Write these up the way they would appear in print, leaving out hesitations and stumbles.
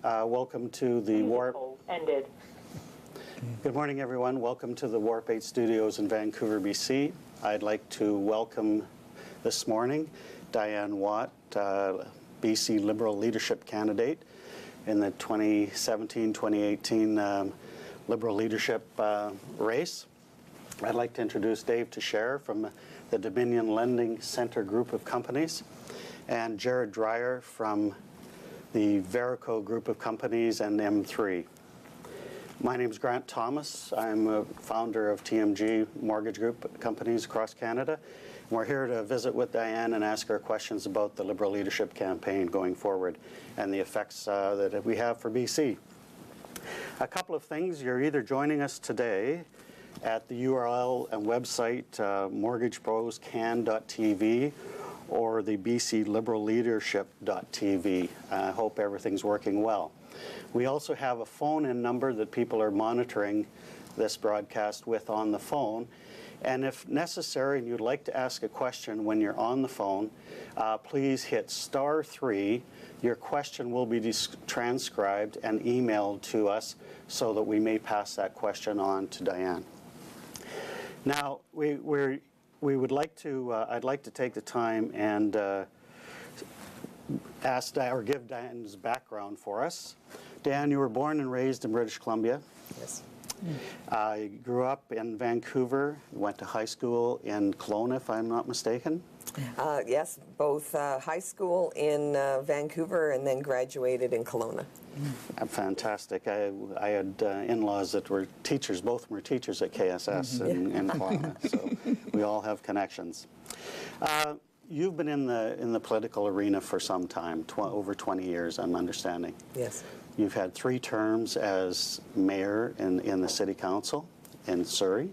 Welcome to the Warp. Ended. Good morning, everyone. Welcome to the Warp 8 Studios in Vancouver, BC. I'd like to welcome this morning Dianne Watts, BC Liberal leadership candidate in the 2017-2018 Liberal leadership race. I'd like to introduce Dave Teixeira from the Dominion Lending Center Group of Companies, and Jared Dreyer from the Verico Group of Companies and M3. My name is Grant Thomas. I'm a founder of TMG Mortgage Group Companies across Canada. We're here to visit with Dianne and ask her questions about the Liberal leadership campaign going forward and the effects that we have for BC. A couple of things. You're either joining us today at the URL and website mortgageproscan.tv or the bcliberalleadership.tv. I hope everything's working well. We also have a phone-in number that people are monitoring this broadcast with on the phone. And if necessary and you'd like to ask a question when you're on the phone, please hit *3. Your question will be transcribed and emailed to us so that we may pass that question on to Dianne. Now, we would like to, I'd like to take the time and ask or give Dianne's background for us. Dianne, you were born and raised in British Columbia. Yes. You grew up in Vancouver, went to high school in Kelowna, if I'm not mistaken. Yes, both high school in Vancouver and then graduated in Kelowna. Fantastic. I had in-laws that were teachers, both were teachers at KSS in Kelowna, so we all have connections. You've been in the political arena for some time, over 20 years, I'm understanding. Yes. You've had 3 terms as mayor in the city council in Surrey.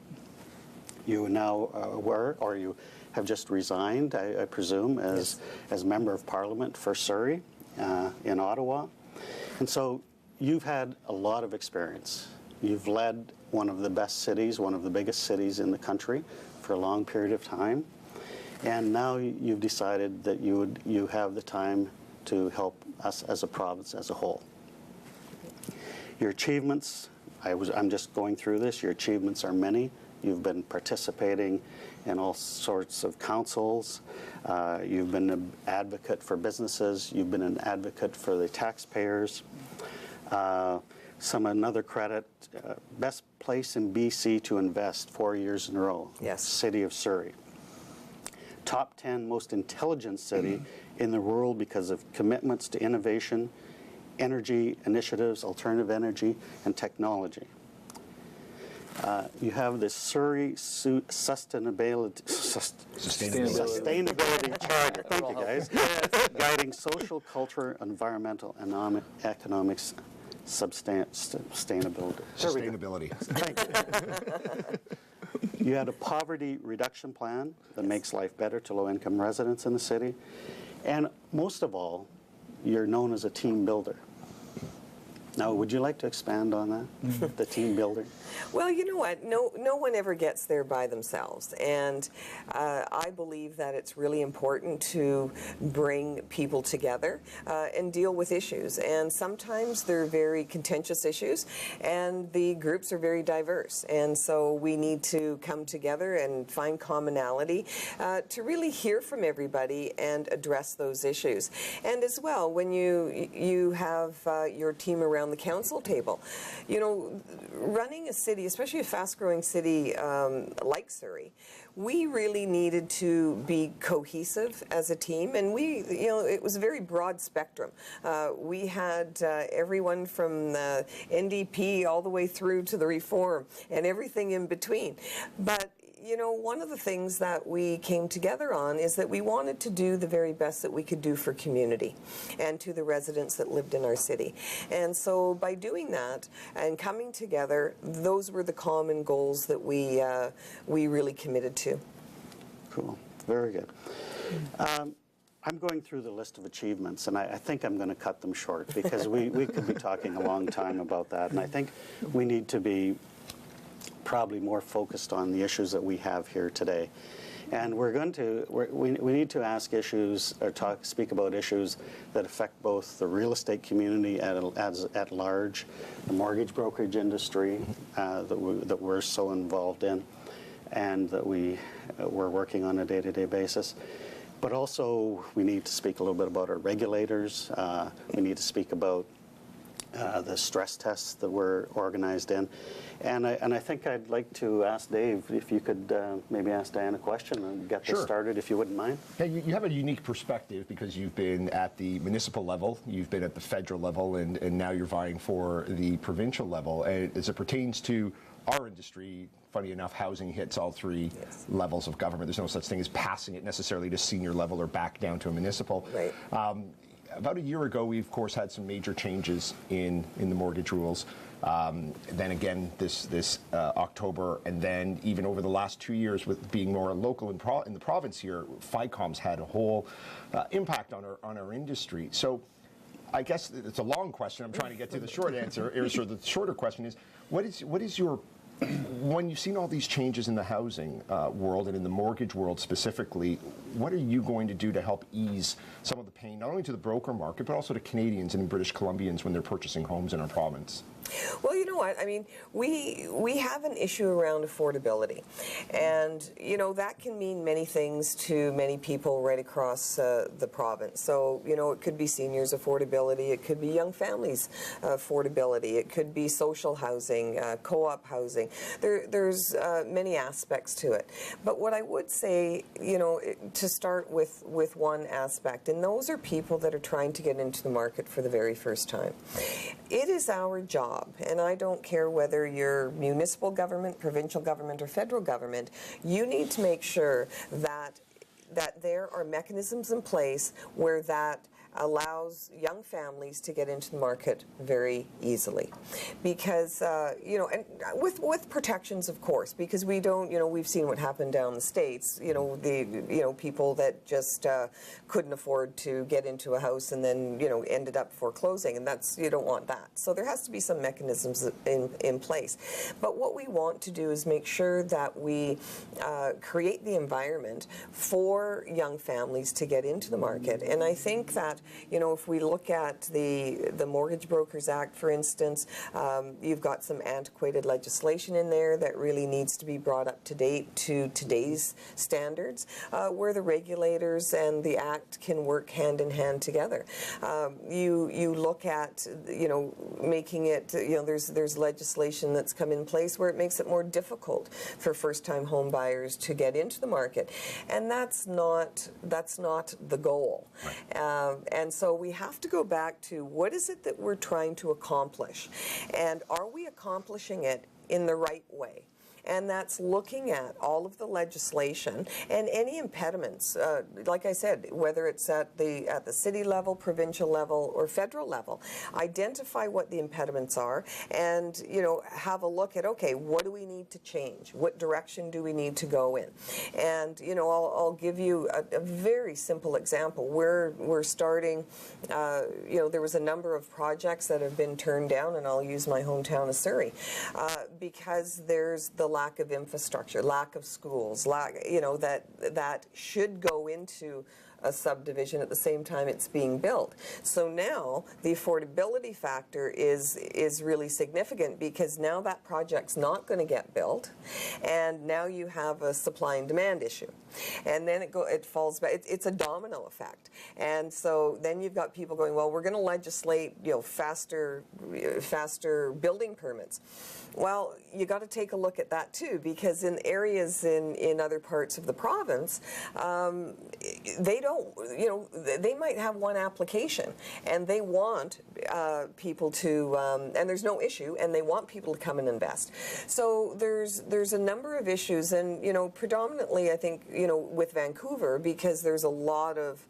You now were, or you have just resigned, I presume, as member of parliament for Surrey in Ottawa. And so you've had a lot of experience. You've led one of the best cities, one of the biggest cities in the country for a long period of time. And now you've decided that you have the time to help us as a province as a whole. Your achievements, I'm just going through this, your achievements are many. You've been participating in all sorts of councils. You've been an advocate for businesses. You've been an advocate for the taxpayers. Another credit, best place in BC to invest 4 years in a row. Yes. City of Surrey. Top 10 most intelligent city in the world because of commitments to innovation, energy initiatives, alternative energy, and technology. You have the Surrey Sustainability Charter. Thank you, guys. Guiding social, culture, environmental, and economics sustainability. Thank you. You had a poverty reduction plan that makes life better to low-income residents in the city. And most of all, you're known as a team builder. Now, would you like to expand on that, the team builder? Well, you know what? No one ever gets there by themselves. And I believe that it's really important to bring people together and deal with issues. And sometimes they're very contentious issues, and the groups are very diverse. And so we need to come together and find commonality to really hear from everybody and address those issues. And as well, when you have your team around the council table, you know, running a city, especially a fast-growing city like Surrey, we really needed to be cohesive as a team, and it was a very broad spectrum. We had everyone from the NDP all the way through to the Reform and everything in between. But you know, one of the things that we came together on is that we wanted to do the very best that we could do for community and to the residents that lived in our city. And so by doing that and coming together, those were the common goals that we really committed to. Cool. Very good. I'm going through the list of achievements, and I think I'm going to cut them short because we could be talking a long time about that. And I think we need to be probably more focused on the issues that we have here today. And we need to ask issues or speak about issues that affect both the real estate community at large, the mortgage brokerage industry that we're so involved in, and that we're working on a day-to-day basis. But also, we need to speak a little bit about our regulators. We need to speak about the stress tests that we're organized in. And I think I'd like to ask Dave if you could maybe ask Dianne a question and get this started, if you wouldn't mind. Yeah, you have a unique perspective because you've been at the municipal level, you've been at the federal level, and now you're vying for the provincial level. And as it pertains to our industry, funny enough, housing hits all three levels of government. There's no such thing as passing it necessarily to senior level or back down to a municipal. Right. About a year ago, we of course had some major changes in the mortgage rules. Then again this October, and then even over the last 2 years, with being more local in the province here, FICOM's had a whole impact on our industry. So I guess it's a long question. I'm trying to get to the short answer. Or the shorter question is, what is your, when you've seen all these changes in the housing world and in the mortgage world specifically, what are you going to do to help ease some of the pain, not only to the broker market, but also to Canadians and British Columbians when they're purchasing homes in our province? Well, you know what? I mean, we have an issue around affordability. And, you know, that can mean many things to many people right across the province. So, you know, it could be seniors' affordability. It could be young families' affordability. It could be social housing, co-op housing. There's many aspects to it. But what I would say, you know, to start with one aspect, and those are people that are trying to get into the market for the very first time. It is our job, and I don't care whether you're municipal government, provincial government, or federal government, you need to make sure that there are mechanisms in place where that allows young families to get into the market very easily, because you know, and with protections, of course, because we don't, you know, we've seen what happened down the States. You know, people that just couldn't afford to get into a house and then, you know, ended up foreclosing, and that's, you don't want that. So there has to be some mechanisms in place. But what we want to do is make sure that we create the environment for young families to get into the market. And I think that, you know, if we look at the Mortgage Brokers Act, for instance, you've got some antiquated legislation in there that really needs to be brought up to date to today's standards, where the regulators and the Act can work hand in hand together. You look at, you know, making it, you know, there's legislation that's come in place where it makes it more difficult for first-time home buyers to get into the market, and that's not the goal. Right. And so we have to go back to what is it that we're trying to accomplish, and are we accomplishing it in the right way? And that's looking at all of the legislation and any impediments, like I said, whether it's at the city level, provincial level, or federal level. Identify what the impediments are, and, you know, have a look at, okay, what do we need to change? What direction do we need to go in? And, you know, I'll give you a very simple example. We're starting, you know, there was a number of projects that have been turned down, and I'll use my hometown of Surrey, because there's the lack of infrastructure, lack of schools, you know, that should go into a subdivision at the same time it's being built. So now the affordability factor is really significant, because now that project's not going to get built, and now you have a supply and demand issue, and then it falls back. It's a domino effect, and so then you've got people going, well, we're going to legislate, you know, faster building permits. Well, you got to take a look at that too, because in areas in other parts of the province, they don't, you know, they might have one application, and they want people to, and there's no issue, and they want people to come and invest. So there's a number of issues, and, you know, predominantly I think, you know, with Vancouver, because there's a lot of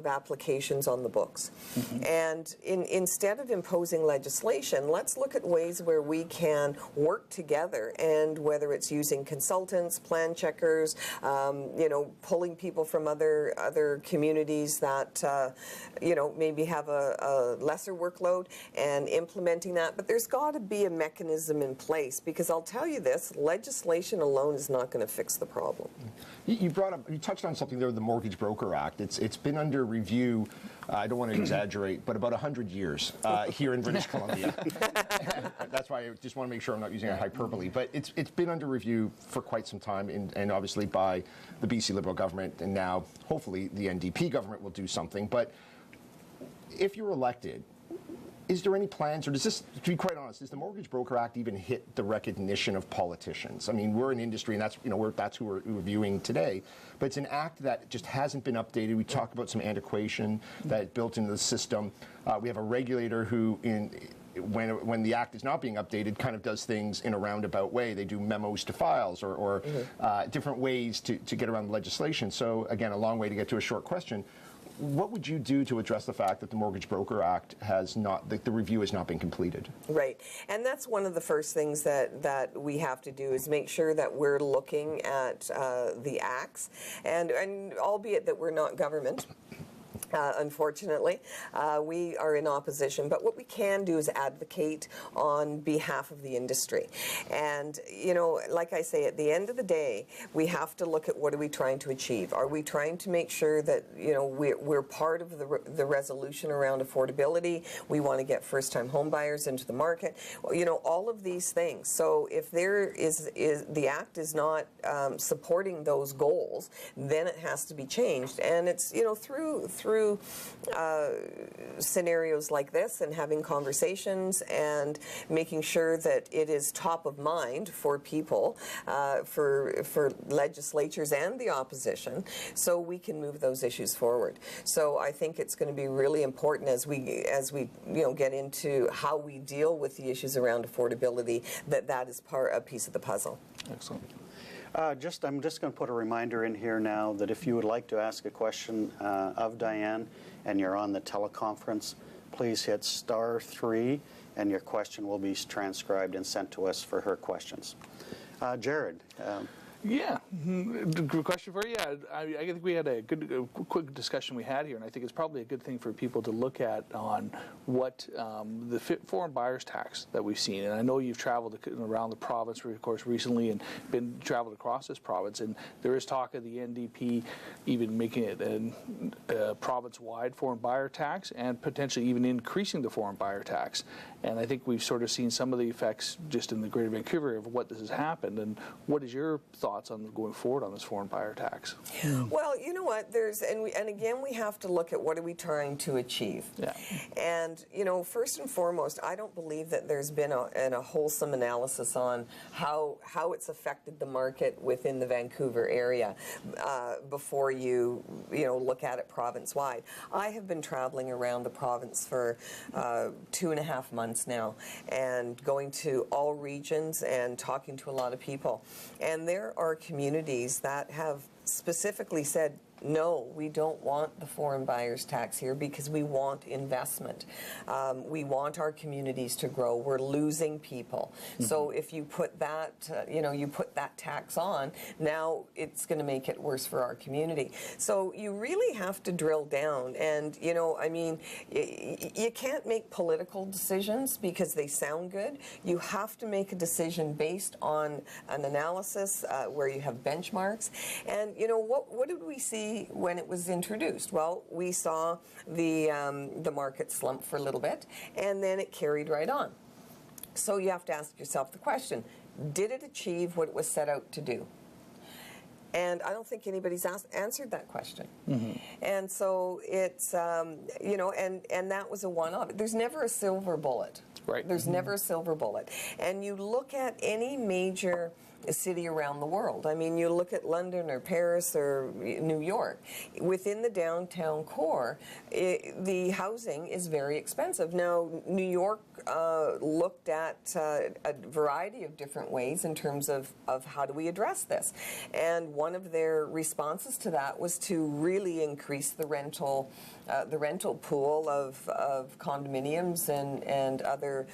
applications on the books. Mm-hmm. And instead of imposing legislation, let's look at ways where we can work together, and whether it's using consultants, plan checkers, you know, pulling people from other other communities that, maybe have a lesser workload and implementing that. But there's got to be a mechanism in place, because I'll tell you this, legislation alone is not going to fix the problem. You touched on something there, the Mortgage Broker Act. It's been under review, I don't want to exaggerate, but about 100 years here in British Columbia. That's why I just want to make sure I'm not using a hyperbole. But it's been under review for quite some time, and obviously by the BC Liberal government, and now hopefully the NDP government will do something. But if you're elected, is there any plans, or does this, to be quite honest, does the Mortgage Broker Act even hit the recognition of politicians? I mean, we're an industry, and that's who we're reviewing today. But it's an act that just hasn't been updated. We talk about some antiquation that is built into the system. We have a regulator who, when the act is not being updated, kind of does things in a roundabout way. They do memos to files or different ways to get around the legislation. So again, a long way to get to a short question. What would you do to address the fact that the Mortgage Broker Act has not, the review has not been completed? Right, and that's one of the first things that we have to do, is make sure that we're looking at the acts, and albeit that we're not government. Unfortunately, we are in opposition, but what we can do is advocate on behalf of the industry. And, like I say, at the end of the day, we have to look at what are we trying to achieve. Are we trying to make sure that, we're part of the resolution around affordability? We want to get first-time home buyers into the market. All of these things. So if there is the Act is not supporting those goals, then it has to be changed. And it's, through scenarios like this, and having conversations and making sure that it is top of mind for people, for legislatures and the opposition, so we can move those issues forward. So I think it's going to be really important as we get into how we deal with the issues around affordability, that is a piece of the puzzle. Excellent. I'm just going to put a reminder in here now that if you would like to ask a question of Dianne and you're on the teleconference, please hit *3 and your question will be transcribed and sent to us for her questions. Jared. Yeah, good question for you. I think we had a quick discussion we had here, and I think it's probably a good thing for people to look at on what the foreign buyers tax that we've seen. And I know you've traveled around the province, of course, recently, and traveled across this province. And there is talk of the NDP even making it a province-wide foreign buyer tax, and potentially even increasing the foreign buyer tax. And I think we've sort of seen some of the effects just in the Greater Vancouver of what this has happened. And what is your thoughts on going forward on this foreign buyer tax? Well, you know what? And again, we have to look at what are we trying to achieve. Yeah. And first and foremost, I don't believe that there's been a wholesome analysis on how it's affected the market within the Vancouver area before you look at it province-wide. I have been traveling around the province for 2.5 months now, and going to all regions and talking to a lot of people. And there are communities that have specifically said, no, we don't want the foreign buyers tax here because we want investment. We want our communities to grow. We're losing people. Mm-hmm. So if you put that, you put that tax on, now it's going to make it worse for our community. So you really have to drill down. And, you can't make political decisions because they sound good. You have to make a decision based on an analysis where you have benchmarks. And, what did we see when it was introduced? Well, we saw the market slump for a little bit, and then it carried right on. So you have to ask yourself the question, did it achieve what it was set out to do? And I don't think anybody's answered that question. Mm-hmm. And so it's, and that was a one-off. There's never a silver bullet. Right. There's mm-hmm. never a silver bullet. And you look at any major city around the world. I mean, you look at London or Paris or New York. Within the downtown core, the housing is very expensive. Now, New York looked at a variety of different ways in terms of how do we address this. And one of their responses to that was to really increase the rental pool of condominiums and other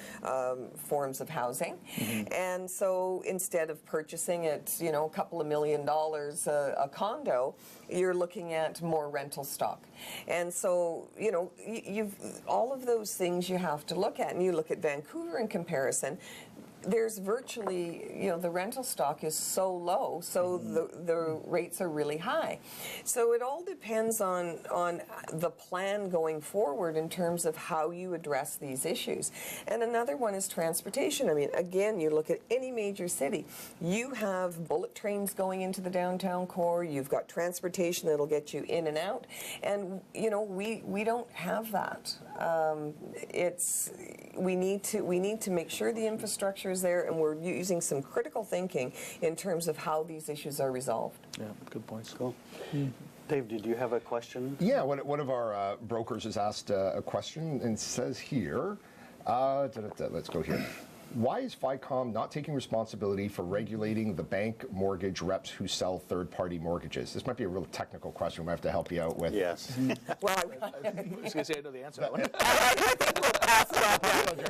forms of housing. Mm-hmm. And so instead of purchasing at, you know, a couple of $1 million a condo, you're looking at more rental stock. And so, you know, you've all of those things you have to look at, and you look at Vancouver in comparison. There's virtually, you know, the rental stock is so low, so the rates are really high. So it all depends on the plan going forward in terms of how you address these issues. And another one is transportation. I mean, again, you look at any major city, you have bullet trains going into the downtown core, you've got transportation that'll get you in and out, and, you know, we don't have that. We need to make sure the infrastructure is there, and we're using some critical thinking in terms of how these issues are resolved. Yeah, good points. Cool. Dave, did you have a question? Yeah, one of our brokers has asked a question and says here, let's go here. Why is FICOM not taking responsibility for regulating the bank mortgage reps who sell third-party mortgages? This might be a real technical question. We might have to help you out with. Yes. Well, I was going to say I know the answer to that one. I think we'll pass that. So we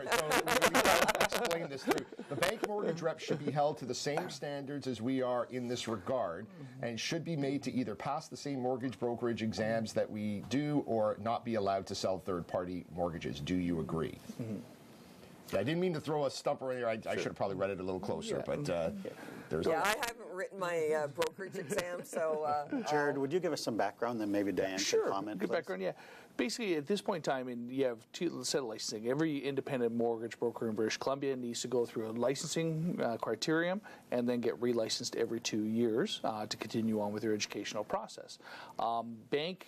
gotta explain this through. The bank mortgage reps should be held to the same standards as we are in this regard, and should be made to either pass the same mortgage brokerage exams that we do, or not be allowed to sell third-party mortgages. Do you agree? Yeah, I didn't mean to throw a stumper in there. I should have probably read it a little closer, but there's. Yeah, I haven't written my brokerage exam, so. Jared, would you give us some background, then maybe Dianne could comment? Good please? background, yeah. Basically, at this point in time, you have two set of licensing. Every independent mortgage broker in British Columbia needs to go through a licensing criterion and then get relicensed every 2 years to continue on with their educational process. Bank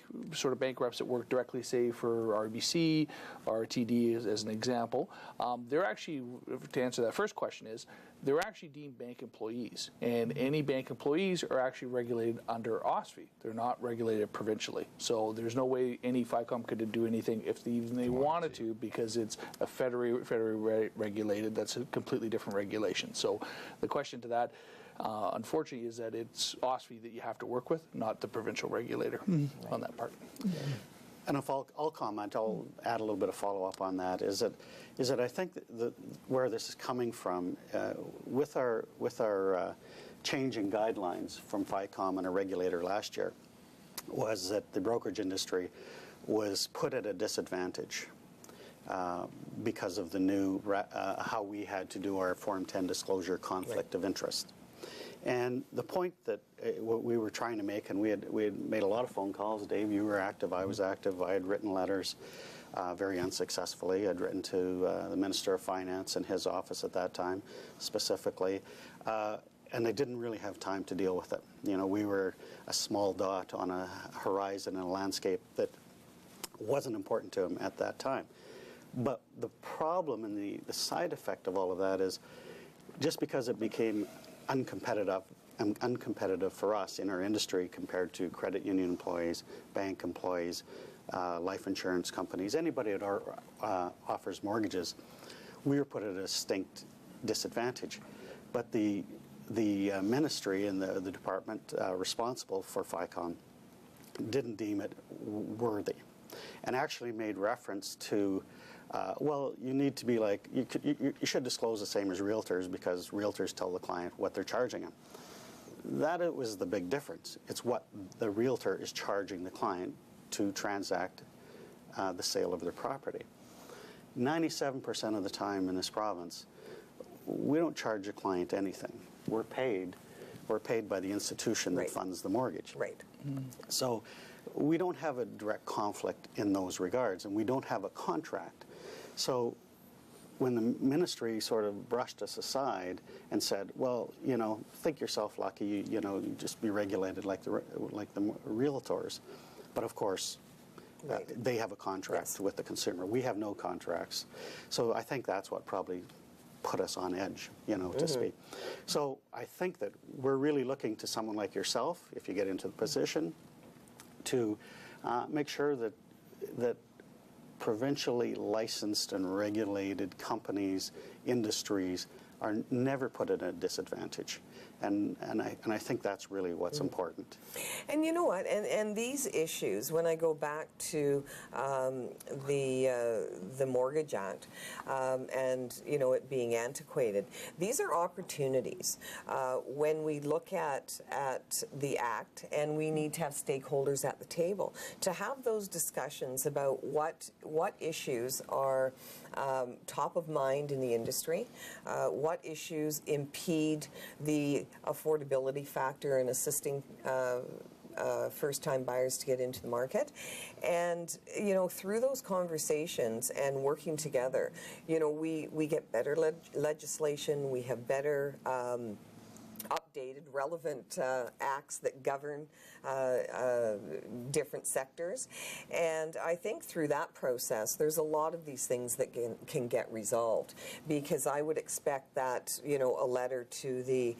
reps that work directly, say for RBC, RTD as an example, they're actually, to answer that first question, they're actually deemed bank employees, and any bank employees are actually regulated under OSFI. They're not regulated provincially, so there's no way any FICOM could do anything if even they wanted to, because it's a federally regulated. That's a completely different regulation. So the question to that, unfortunately, is that it's OSFI that you have to work with, not the provincial regulator on that part. And if I'll comment, I'll add a little bit of follow-up on that, is that I think that where this is coming from, with our changing guidelines from FICOM and a regulator last year, was that the brokerage industry was put at a disadvantage because of the new, how we had to do our Form 10 disclosure conflict of interest. And the point that what we were trying to make, and we had made a lot of phone calls. Dave, you were active. I was active. I had written letters, very unsuccessfully. I'd written to the Minister of Finance and his office at that time, specifically, and they didn't really have time to deal with it. You know, we were a small dot on a horizon in a landscape that wasn't important to them at that time. But the problem and the side effect of all of that is, just because it became uncompetitive for us in our industry compared to credit union employees, bank employees, life insurance companies, anybody that offers mortgages, we were put at a distinct disadvantage. But the ministry and the department responsible for FICOM didn't deem it worthy, and actually made reference to, well, you need to be like, you should disclose the same as realtors, because realtors tell the client what they're charging them. That it was the big difference. It's what the realtor is charging the client to transact the sale of their property. 97% of the time in this province, we don't charge a client anything. We're paid by the institution that funds the mortgage. Right. So we don't have a direct conflict in those regards, and we don't have a contract. So when the ministry sort of brushed us aside and said, well, you know, think yourself lucky, you know, you just be regulated like the realtors. But of course, they have a contract with the consumer. We have no contracts. So I think that's what probably put us on edge, you know, to speak. So I think that we're really looking to someone like yourself, if you get into the position, to make sure that provincially licensed and regulated companies, industries are never put at a disadvantage. And I think that's really what's important. And you know what? And these issues, when I go back to the Mortgage Act and it being antiquated, these are opportunities when we look at the Act, and we need to have stakeholders at the table to have those discussions about what issues are top of mind in the industry, what issues impede the affordability factor in assisting first-time buyers to get into the market. And, through those conversations and working together, we get better legislation, we have better updated, relevant acts that govern different sectors. And I think through that process, there's a lot of these things that can get resolved, because I would expect that, a letter to the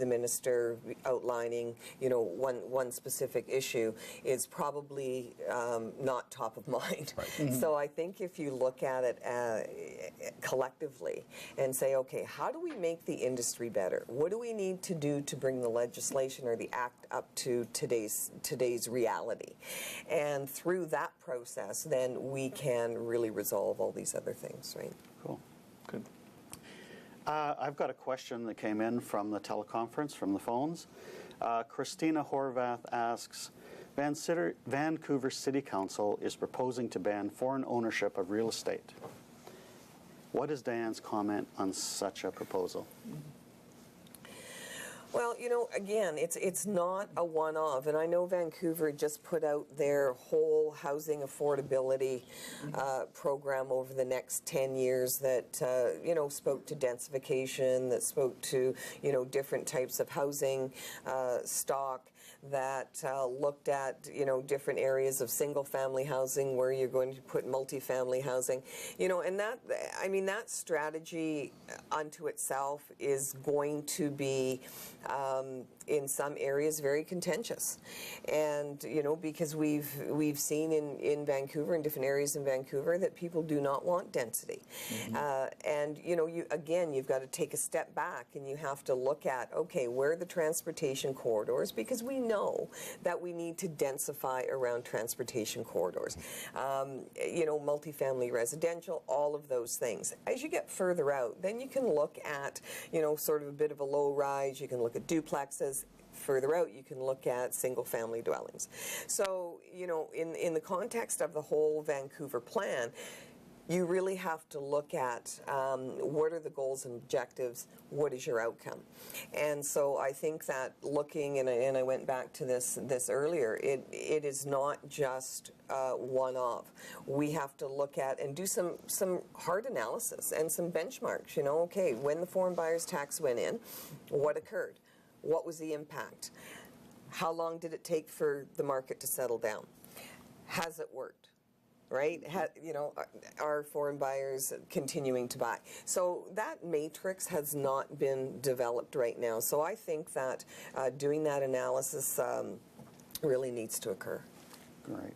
minister outlining, one specific issue is probably not top of mind. Right. Mm-hmm. So I think if you look at it collectively and say, okay, how do we make the industry better? What do we need to do to bring the legislation or the act up to today's reality? And through that process, then we can really resolve all these other things, right? Cool. Good. I've got a question that came in from the teleconference, from the phones. Christina Horvath asks, Vancouver City Council is proposing to ban foreign ownership of real estate. What is Dianne's comment on such a proposal? Well, again, it's not a one-off, and I know Vancouver just put out their whole housing affordability program over the next 10 years that, spoke to densification, that spoke to, different types of housing stock, that looked at, different areas of single-family housing where you're going to put multifamily housing, and that strategy unto itself is going to be in some areas very contentious, and because we've seen in Vancouver, in different areas in Vancouver, that people do not want density. Mm-hmm. And you've got to take a step back, and you have to look at, okay, where are the transportation corridors, because we know that we need to densify around transportation corridors, multifamily residential, all of those things. As you get further out, then you can look at sort of a bit of a low rise, you can look at duplexes. Further out, you can look at single-family dwellings. So, in the context of the whole Vancouver plan, you really have to look at what are the goals and objectives, what is your outcome. And so I think that looking, and I went back to this earlier, it is not just one-off. We have to look at and do some hard analysis and some benchmarks. Okay, when the foreign buyers tax went in, what occurred? What was the impact? How long did it take for the market to settle down? Has it worked? Right? Are foreign buyers continuing to buy? So that matrix has not been developed right now. So I think that doing that analysis really needs to occur. Great.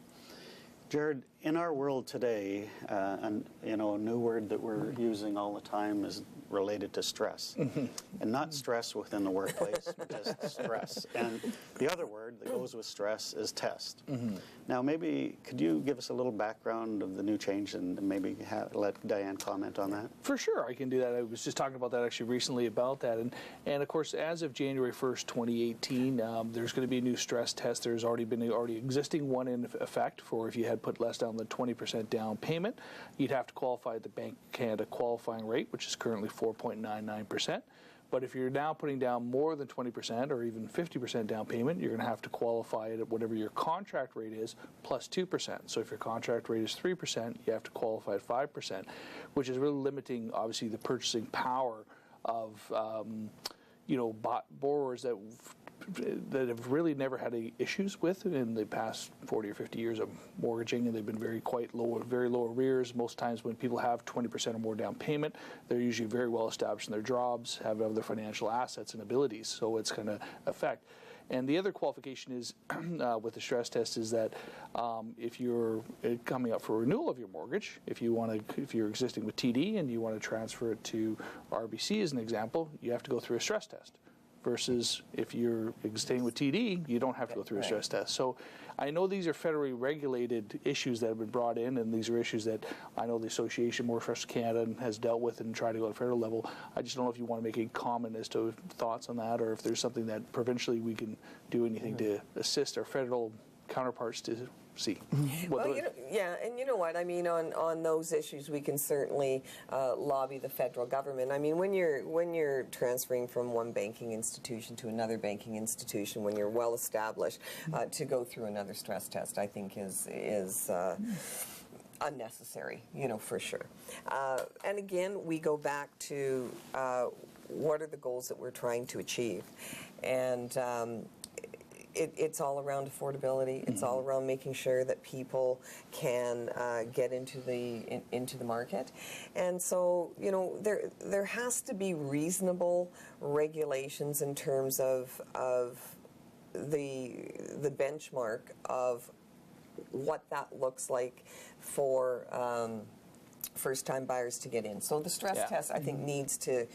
Jared, in our world today, a new word that we're using all the time is related to stress. Mm-hmm. And not stress within the workplace, but just stress. And the other word that goes with stress is test. Mm-hmm. Now, maybe could you give us a little background of the new change and maybe let Dianne comment on that? For sure, I can do that. I was just talking about that actually recently about that. And of course, as of January 1st, 2018, there's going to be a new stress test. There's already existing one in effect for if you had put less down than 20% down payment. You'd have to qualify at the Bank of Canada qualifying rate, which is currently 4.99%. But if you're now putting down more than 20% or even 50% down payment, you're going to have to qualify it at whatever your contract rate is plus 2%. So if your contract rate is 3%, you have to qualify at 5%, which is really limiting, obviously, the purchasing power of borrowers that have really never had any issues with in the past 40 or 50 years of mortgaging, and they've been very low arrears. Most times when people have 20% or more down payment, they're usually very well established in their jobs, have other financial assets and abilities, so it's going to affect. And the other qualification is with the stress test is that if you're coming up for renewal of your mortgage, if you're existing with TD and you want to transfer it to RBC as an example, you have to go through a stress test. Versus if you're staying with TD, you don't have to go through a stress test. So I know these are federally regulated issues that have been brought in, and these are issues that I know the Association Mortgage Trust Canada has dealt with and tried to go to federal level. I just don't know if you want to make a comment as to thoughts on that, or if there's something that provincially we can do anything to assist our federal counterparts to see. Well, and you know what? I mean, on those issues, we can certainly lobby the federal government. I mean, when you're transferring from one banking institution to another banking institution, when you're well established, to go through another stress test, I think is unnecessary, for sure. And again, we go back to what are the goals that we're trying to achieve, and it's all around affordability. It's all around making sure that people can get into the market, and so there has to be reasonable regulations in terms of the benchmark of what that looks like for first-time buyers to get in. So the stress test, I think, needs to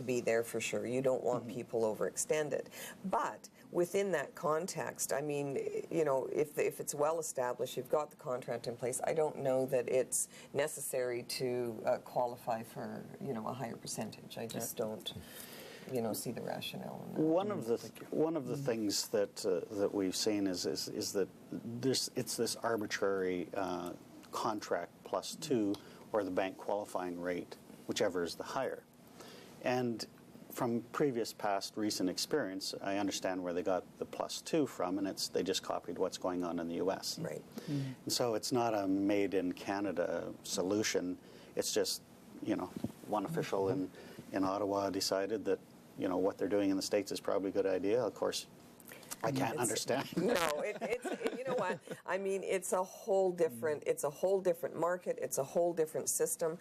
be there for sure. You don't want people overextended, but within that context, I mean, if it's well established, you've got the contract in place, I don't know that it's necessary to qualify for, a higher percentage. I just don't, see the rationale in that. One of the things that we've seen is that it's this arbitrary contract plus 2 or the bank qualifying rate, whichever is the higher. And from previous past recent experience, I understand where they got the plus 2 from, and they just copied what's going on in the U.S. Right. And so it's not a made in Canada solution. It's just, one official in Ottawa decided that, what they're doing in the States is probably a good idea. Of course, I can't understand. No, it's you know what? I mean, it's a whole different market. It's a whole different system.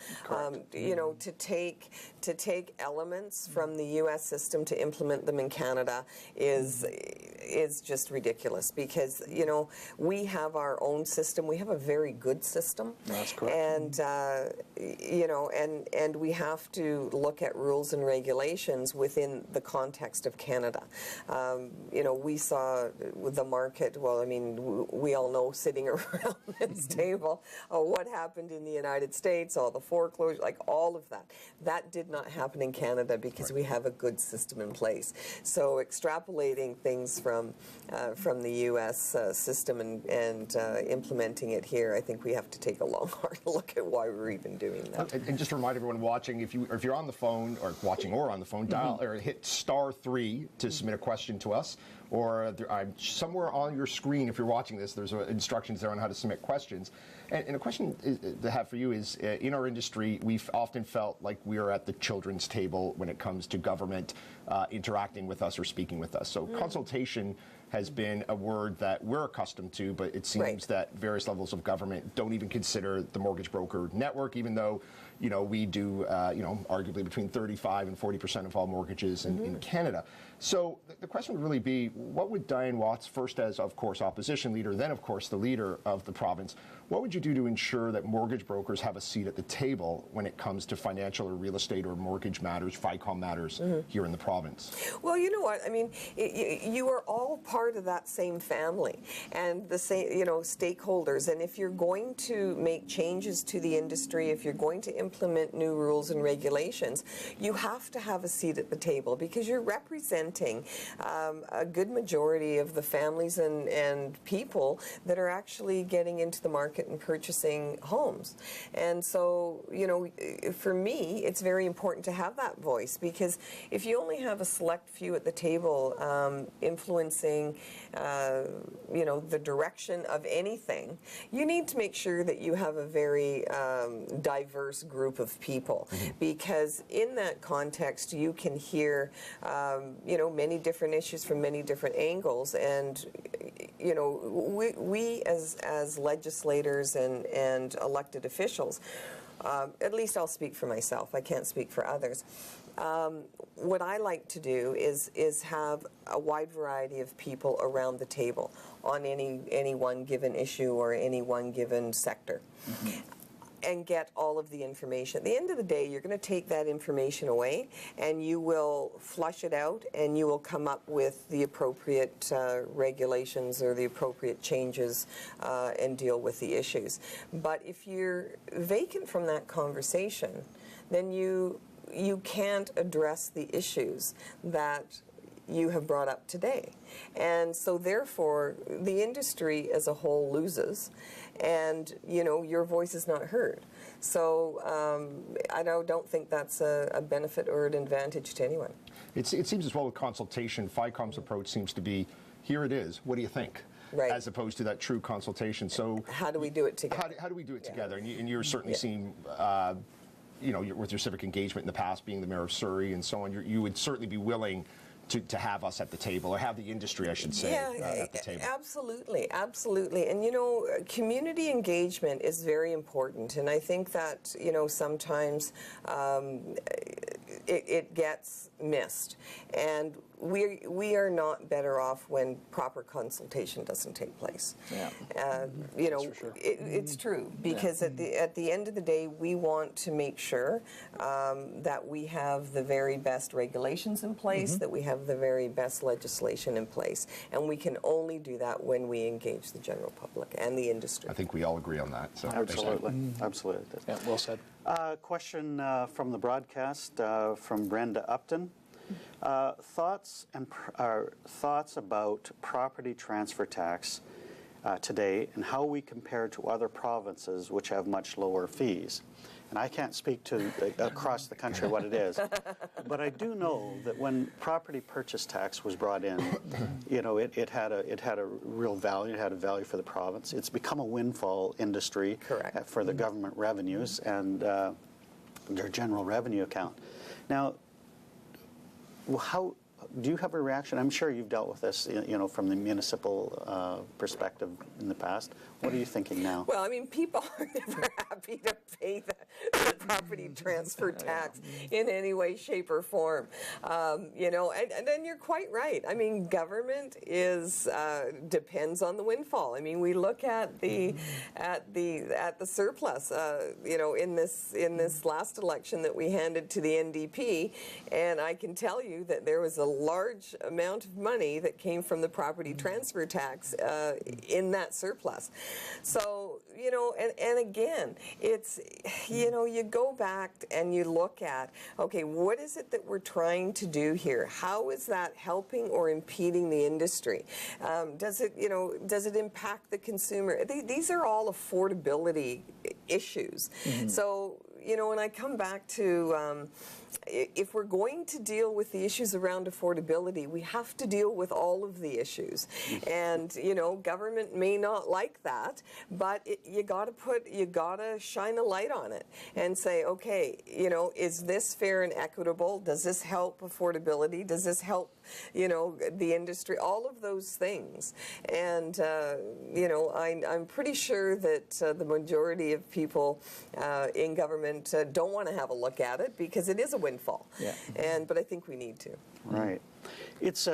To take elements from the U.S. system to implement them in Canada is just ridiculous, because we have our own system. We have a very good system. That's correct. And we have to look at rules and regulations within the context of Canada. We saw the market, well, I mean, we all know, sitting around this table, what happened in the United States, all the foreclosures, like all of that. That did not happen in Canada because we have a good system in place. So extrapolating things from the U.S. System and implementing it here, I think we have to take a long, hard look at why we're even doing that. And just to remind everyone watching, if you're on the phone, or watching or on the phone, dial or hit *3 to submit a question to us. Or somewhere on your screen, if you're watching this, there's instructions there on how to submit questions. And a question to have for you is, in our industry, we've often felt like we are at the children's table when it comes to government interacting with us or speaking with us. So consultation has been a word that we're accustomed to, but it seems that various levels of government don't even consider the mortgage broker network, even though we do arguably between 35 and 40% of all mortgages in Canada. So the question would really be, what would Dianne Watts, first as, of course, opposition leader, then, of course, the leader of the province, what would you do to ensure that mortgage brokers have a seat at the table when it comes to financial or real estate or mortgage matters, FICOM matters here in the province? Well, you know what? I mean, you are all part of that same family and the same, stakeholders. And if you're going to make changes to the industry, if you're going to implement new rules and regulations, you have to have a seat at the table, because you're representing a good majority of the families and people that are actually getting into the market and purchasing homes. And so, for me, it's very important to have that voice, because if you only have a select few at the table influencing, the direction of anything, you need to make sure that you have a very diverse group of people, because in that context, you can hear, many different issues from many different angles. And, we as legislators and elected officials, at least I'll speak for myself. I can't speak for others. What I like to do is have a wide variety of people around the table on any one given issue or any one given sector. And get all of the information. At the end of the day, you're going to take that information away and you will flush it out and you will come up with the appropriate regulations or the appropriate changes and deal with the issues. But if you're vacant from that conversation, then you can't address the issues that you have brought up today. And so therefore, the industry as a whole loses, and your voice is not heard. So I don't think that's a benefit or an advantage to anyone. It seems as well with consultation, FICOM's approach seems to be, here it is, what do you think? Right. As opposed to that true consultation. So how do we do it together? How do we do it together? And you're certainly seeing with your civic engagement in the past, being the mayor of Surrey and so on, you would certainly be willing to have us at the table, or have the industry, I should say, at the table. Absolutely, absolutely. And community engagement is very important, and I think that sometimes it gets missed, and we are not better off when proper consultation doesn't take place. Yeah. That's for sure. It's true, because at the end of the day, we want to make sure that we have the very best regulations in place, that we have the very best legislation in place, and we can only do that when we engage the general public and the industry. I think we all agree on that. So Absolutely, absolutely. Yeah, well said. Question from the broadcast from Brenda Upton. Thoughts about property transfer tax today and how we compare to other provinces which have much lower fees. And I can't speak to across the country what it is, but I do know that when property purchase tax was brought in, it had a real value. It had a value for the province. It's become a windfall industry for the government revenues and their general revenue account. Now, how do you have a reaction? I'm sure you've dealt with this, from the municipal perspective in the past. What are you thinking now? Well, I mean, people are never happy to pay the property transfer tax in any way, shape, or form. And then you're quite right. I mean, government depends on the windfall. I mean, we look at the surplus, in this last election that we handed to the NDP, and I can tell you that there was a large amount of money that came from the property transfer tax in that surplus. So, and again, it's, you go back and you look at, okay, what is it that we're trying to do here? How is that helping or impeding the industry? Does it impact the consumer? These are all affordability issues. So, when I come back to, if we're going to deal with the issues around affordability, we have to deal with all of the issues. And, government may not like that, but you gotta shine a light on it and say, okay, is this fair and equitable? Does this help affordability? Does this help, the industry? All of those things. And, I'm pretty sure that the majority of people in government don't want to have a look at it because it is a windfall. Yeah. But I think we need to. Right. It's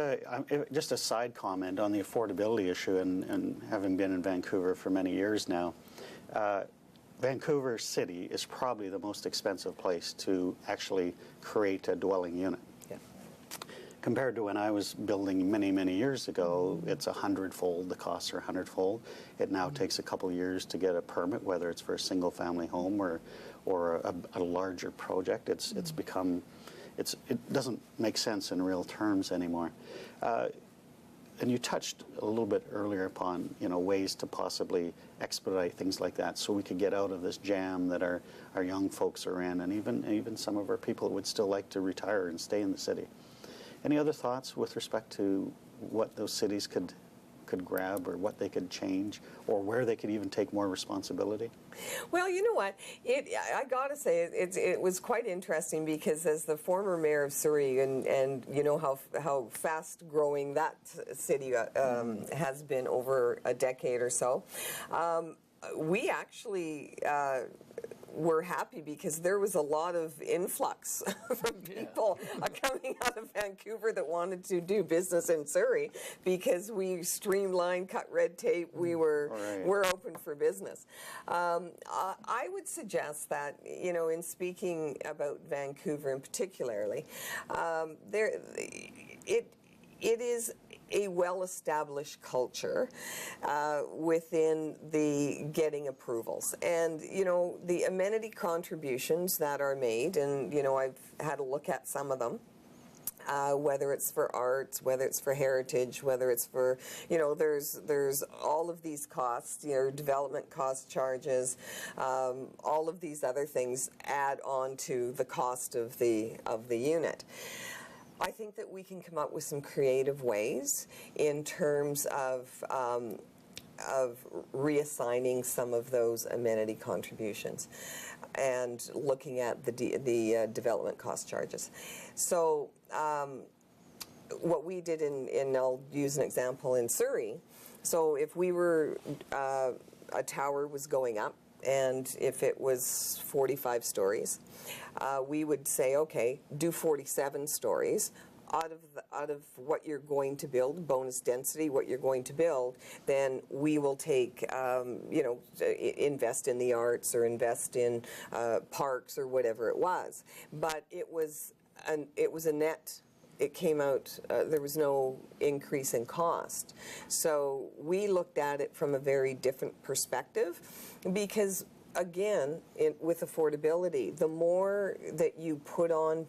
just a side comment on the affordability issue, and having been in Vancouver for many years now, Vancouver City is probably the most expensive place to actually create a dwelling unit. Yeah. Compared to when I was building many, many years ago, it's 100-fold. The costs are 100-fold. It now takes a couple years to get a permit, whether it's for a single-family home or a larger project. It's become, it doesn't make sense in real terms anymore. And you touched a little bit earlier upon, ways to possibly expedite things like that, so we could get out of this jam that our young folks are in, and even some of our people that would still like to retire and stay in the city. Any other thoughts with respect to what those cities could grab, or what they could change, or where they could even take more responsibility? Well, you know what? I got to say, it was quite interesting, because as the former mayor of Surrey, and you know how fast growing that city has been over a decade or so, we actually were happy because there was a lot of influx from people coming out of Vancouver that wanted to do business in Surrey because we streamlined, cut red tape. We're open for business. I would suggest that, you know, in speaking about Vancouver in particularly, it is a well-established culture within the getting approvals. And, you know, the amenity contributions that are made, and, you know, I've had a look at some of them, whether it's for arts, whether it's for heritage, whether it's for, you know, there's all of these costs, you know, development cost charges, all of these other things add on to the cost of the unit. I think that we can come up with some creative ways in terms of reassigning some of those amenity contributions and looking at the development cost charges. So what we did I'll use an example in Surrey. So if we were, a tower was going up, and if it was 45 stories, we would say, okay, do 47 stories. Out of what you're going to build, bonus density, what you're going to build, then we will take, you know, invest in the arts or invest in parks or whatever it was. But it was a net. It came out, there was no increase in cost. So we looked at it from a very different perspective because, again, with affordability, the more that you put on,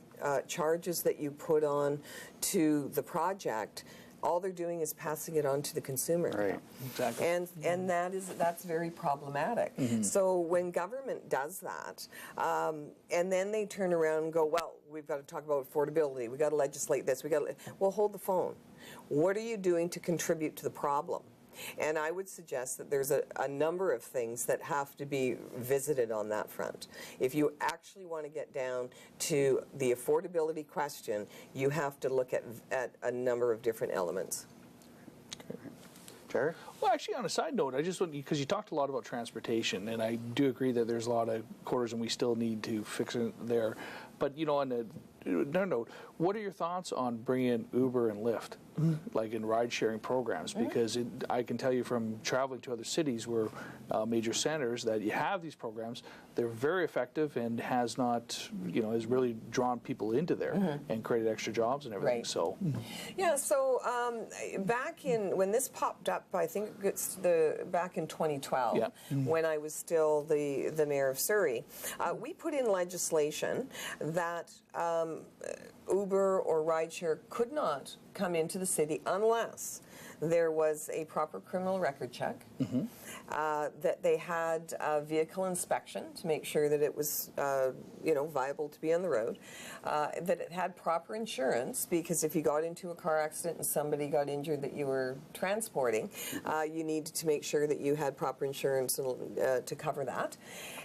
charges that you put on to the project, all they're doing is passing it on to the consumer. Right. Exactly. And that's very problematic. So when government does that, and then they turn around and go, well, we've got to talk about affordability, we've got to legislate this, well, hold the phone. What are you doing to contribute to the problem? And I would suggest that there's a number of things that have to be visited on that front. If you actually want to get down to the affordability question, you have to look at a number of different elements. Jared? Well, actually, on a side note, I just want, because you talked a lot about transportation, and I do agree that there's a lot of quarters and we still need to fix it there. But, you know, on another note, what are your thoughts on bringing in Uber and Lyft, like in ride-sharing programs? Because I can tell you from traveling to other cities where major centers that you have these programs, they're very effective and has not, you know, has really drawn people into there and created extra jobs and everything. Right. So, yeah. So back when this popped up, I think it's back in 2012, when I was still the mayor of Surrey, we put in legislation that Uber or rideshare could not come into the city unless there was a proper criminal record check, that they had a vehicle inspection to make sure that it was, you know, viable to be on the road, that it had proper insurance, because if you got into a car accident and somebody got injured that you were transporting, you needed to make sure that you had proper insurance to cover that,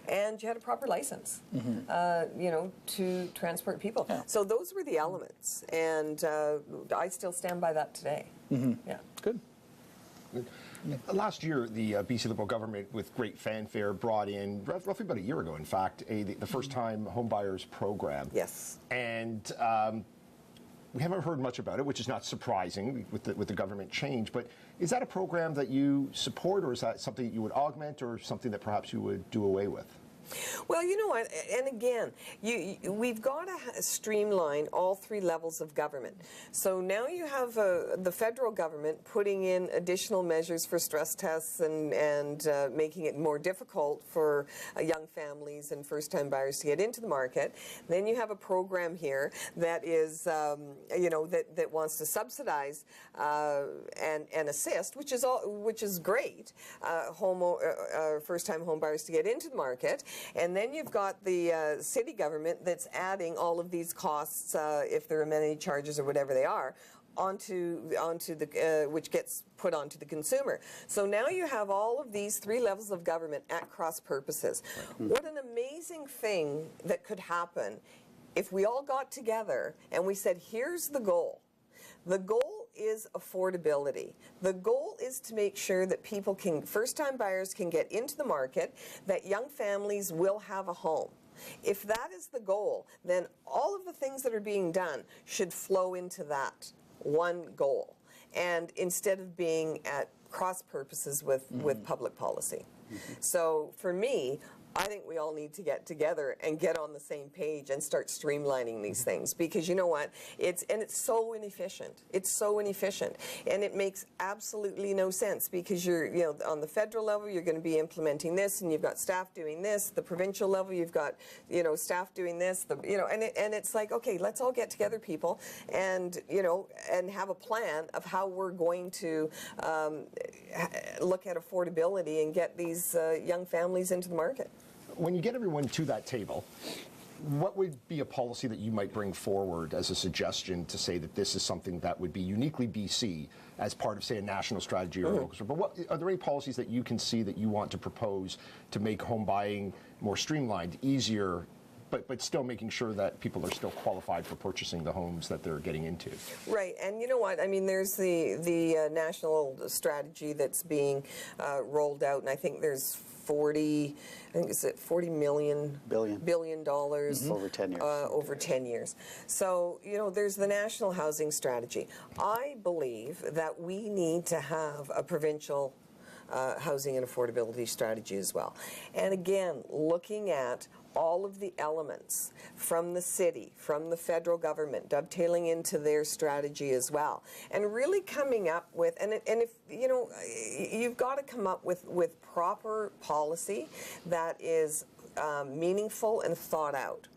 and you had a proper license, you know, to transport people. Yeah. So those were the elements, and I still stand by that today. Yeah. good. Last year, the BC Liberal government, with great fanfare, brought in, roughly about a year ago, in fact, the first-time homebuyers program. Yes. And we haven't heard much about it, which is not surprising with the government change. But is that a program that you support, or is that something that you would augment, or something that perhaps you would do away with? Well, you know what, and again, we've got to streamline all three levels of government. So now you have the federal government putting in additional measures for stress tests and making it more difficult for young families and first-time buyers to get into the market. Then you have a program here that is, you know, that wants to subsidize and assist, which is great, first-time home buyers to get into the market. And then you've got the city government that's adding all of these costs, if there are amenity charges or whatever they are, onto the which gets put onto the consumer. So now you have all of these three levels of government at cross purposes. What an amazing thing that could happen if we all got together and we said, here's the goal. The goal is affordability. The goal is to make sure that people can, first-time buyers can get into the market, that young families will have a home. If that is the goal, then all of the things that are being done should flow into that one goal, and instead of being at cross purposes with public policy. So for me, I think we all need to get together and get on the same page and start streamlining these things, because you know what, it's so inefficient. It's so inefficient, and it makes absolutely no sense, because you're, you know, on the federal level you're going to be implementing this, and you've got staff doing this. The provincial level you've got, you know, staff doing this. And it's like, okay, let's all get together, people, and and have a plan of how we're going to look at affordability and get these young families into the market. When you get everyone to that table, what would be a policy that you might bring forward as a suggestion to say that this is something that would be uniquely BC as part of, say, a national strategy or local? But are there any policies that you can see that you want to propose to make home buying more streamlined, easier, but still making sure that people are still qualified for purchasing the homes that they're getting into? Right, and you know what? I mean, there's the national strategy that's being rolled out, and I think there's $40 billion over 10 years. Over 10 years. So, there's the national housing strategy. I believe that we need to have a provincial housing and affordability strategy as well. And again, looking at all of the elements from the city, from the federal government, dovetailing into their strategy as well, and really coming up with, and if you've got to come up with proper policy that is meaningful and thought out.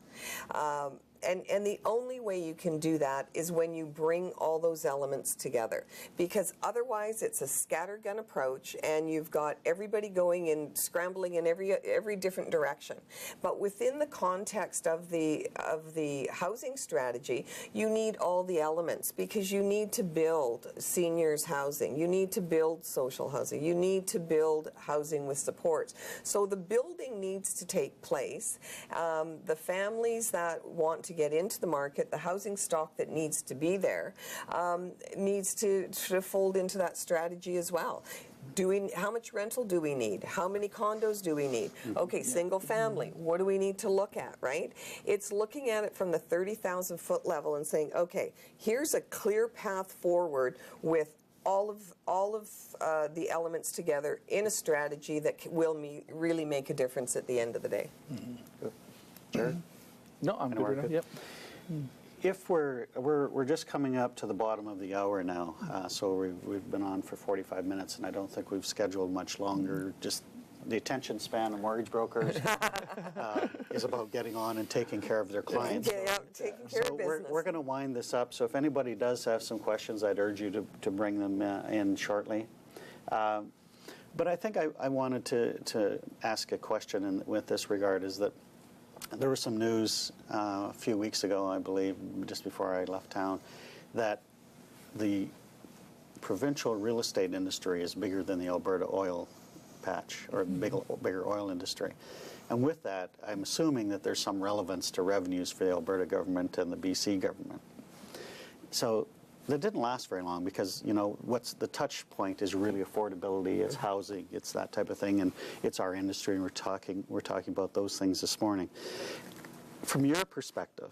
And the only way you can do that is when you bring all those elements together, because otherwise it's a scattergun approach, and you've got everybody going and scrambling in every different direction. But within the context of the housing strategy, you need all the elements, because you need to build seniors housing, you need to build social housing, you need to build housing with supports. So the building needs to take place. The families that want to get into the market, the housing stock that needs to be there, needs to fold into that strategy as well. How much rental do we need? How many condos do we need? Okay, single family, what do we need to look at, right? It's looking at it from the 30,000 foot level and saying, okay, here's a clear path forward with all of the elements together in a strategy that will really make a difference at the end of the day. Jared? No, I'm good with it. Yep. If we're just coming up to the bottom of the hour now, so we've been on for 45 minutes, and I don't think we've scheduled much longer. Just the attention span of mortgage brokers is about getting on and taking care of their clients. Taking care of business. We're going to wind this up. So if anybody does have some questions, I'd urge you to bring them in shortly. But I think I wanted to ask a question with this regard, is that there was some news a few weeks ago, I believe, just before I left town, that the provincial real estate industry is bigger than the Alberta oil patch, or bigger oil industry. And with that, I'm assuming that there's some relevance to revenues for the Alberta government and the BC government. So that didn't last very long, because what's the touch point is really affordability, it's housing, it's that type of thing, and it's our industry, and we're talking about those things this morning. From your perspective,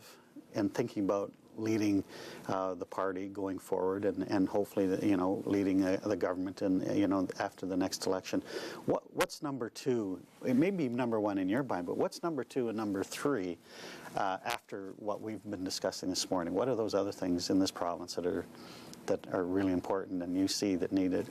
and thinking about leading the party going forward, and hopefully leading the government, and after the next election, what's number two? It may be number one in your mind, but what's number two and number three after what we've been discussing this morning? What are those other things in this province that are really important, and you see that need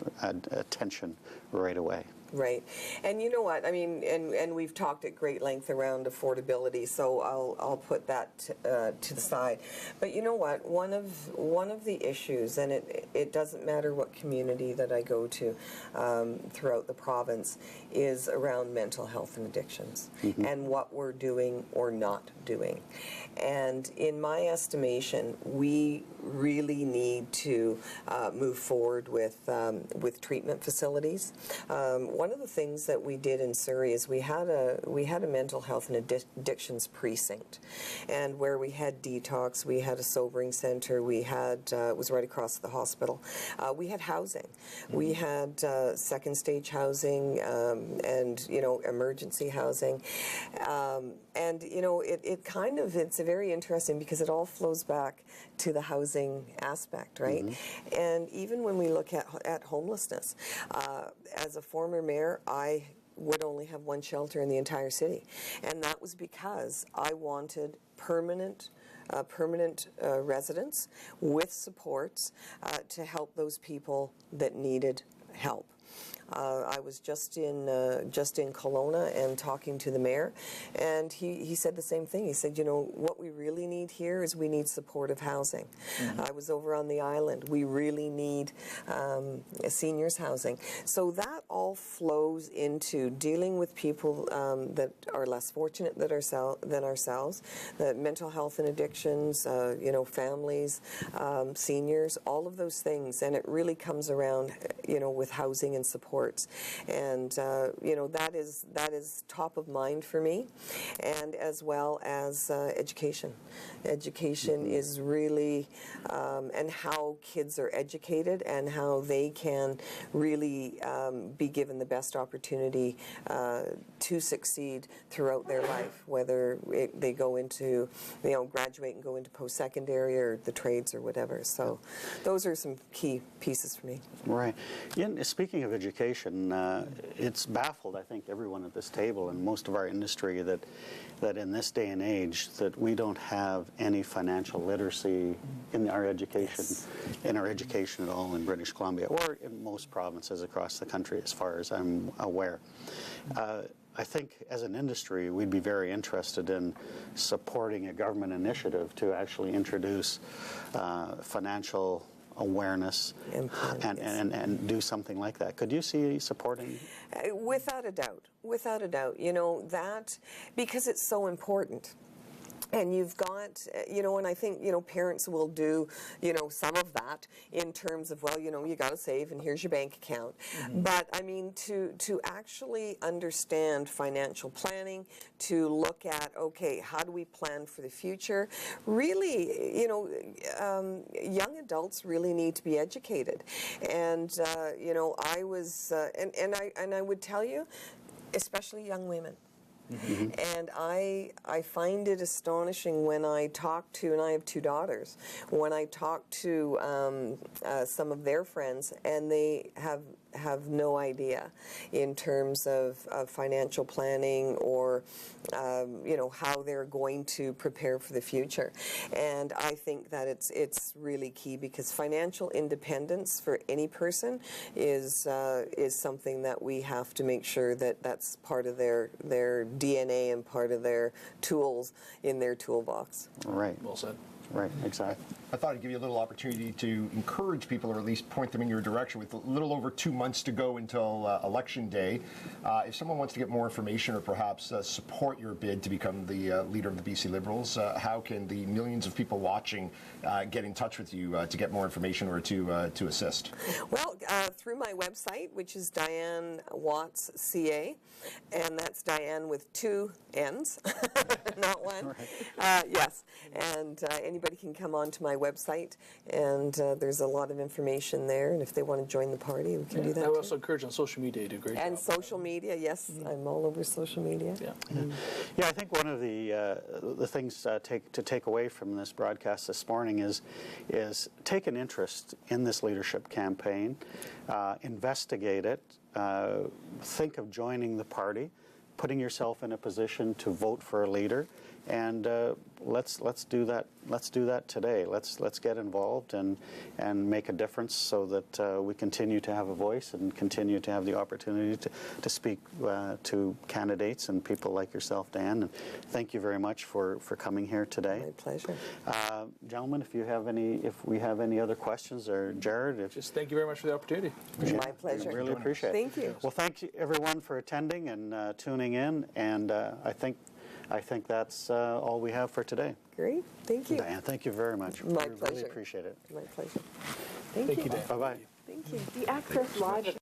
attention right away? Right. And you know what, I mean, and we've talked at great length around affordability, so I'll put that to the side. But you know what, one of the issues, and it doesn't matter what community that I go to throughout the province, is around mental health and addictions, and what we're doing or not doing. And in my estimation, we really need to move forward with treatment facilities. one of the things that we did in Surrey is we had a mental health and addictions precinct, and where we had detox, we had a sobering center, we had it was right across the hospital. We had housing, we had second stage housing, and emergency housing, and it's very interesting because it all flows back to the housing aspect, right? And even when we look at homelessness, as a former mayor, I would only have one shelter in the entire city, and that was because I wanted permanent residents with supports to help those people that needed help. I was just in Kelowna and talking to the mayor, and he said the same thing. He said, what we really need here is we need supportive housing. I was over on the island. We really need seniors housing. So that all flows into dealing with people that are less fortunate than ourselves, the mental health and addictions, families, seniors, all of those things, and it really comes around, with housing and support. And that is top of mind for me, and as well as education. Education is really and how kids are educated and how they can really be given the best opportunity to succeed throughout their life, whether they go into graduate and go into post-secondary or the trades or whatever. So those are some key pieces for me. Right. Speaking of education, it's baffled, I think, everyone at this table and most of our industry that in this day and age that we don't have any financial literacy in our education, in our education at all in British Columbia or in most provinces across the country, as far as I'm aware. I think as an industry, we'd be very interested in supporting a government initiative to actually introduce financial awareness and do something like that. Could you see supporting? Without a doubt. Without a doubt. That, because it's so important. And you've got, and I think, parents will do, some of that in terms of, well, you got to save and here's your bank account. But, I mean, to actually understand financial planning, to look at, okay, how do we plan for the future? Really, young adults really need to be educated. And, I was, and I would tell you, especially young women. And I find it astonishing when I talk to, and I have 2 daughters, when I talk to some of their friends, and they have no idea in terms of financial planning or how they're going to prepare for the future. And I think that it's really key, because financial independence for any person is something that we have to make sure that that's part of their DNA and part of their tools in their toolbox. Right. Well said. Right, exactly. I thought I'd give you a little opportunity to encourage people, or at least point them in your direction, with a little over 2 months to go until Election Day. If someone wants to get more information or perhaps support your bid to become the leader of the BC Liberals, how can the millions of people watching get in touch with you to get more information or to assist? Well, through my website, which is Dianne Watts CA, and that's Dianne with 2 N's, not one. Right. Yes, and anybody can come onto my website, and there's a lot of information there, and if they want to join the party, we can do that. I would also encourage on social media, you do a great job. And social media, yes, I'm all over social media. Yeah, I think one of the things to take away from this broadcast this morning is take an interest in this leadership campaign, investigate it, think of joining the party, putting yourself in a position to vote for a leader, and let's do that. Let's do that today. Let's get involved and make a difference, so that we continue to have a voice and continue to have the opportunity to speak to candidates and people like yourself, Dan. And thank you very much for coming here today. My pleasure. Gentlemen, if we have any other questions, or Jared, just thank you very much for the opportunity. My pleasure. We really appreciate it. Thank you. Well, thank you everyone for attending and tuning in, and I think that's all we have for today. Great. Thank you. Dianne, thank you very much. My We pleasure. really appreciate it. My pleasure. Thank Thank you. you, Dan. Bye-bye. Thank you. The Access Live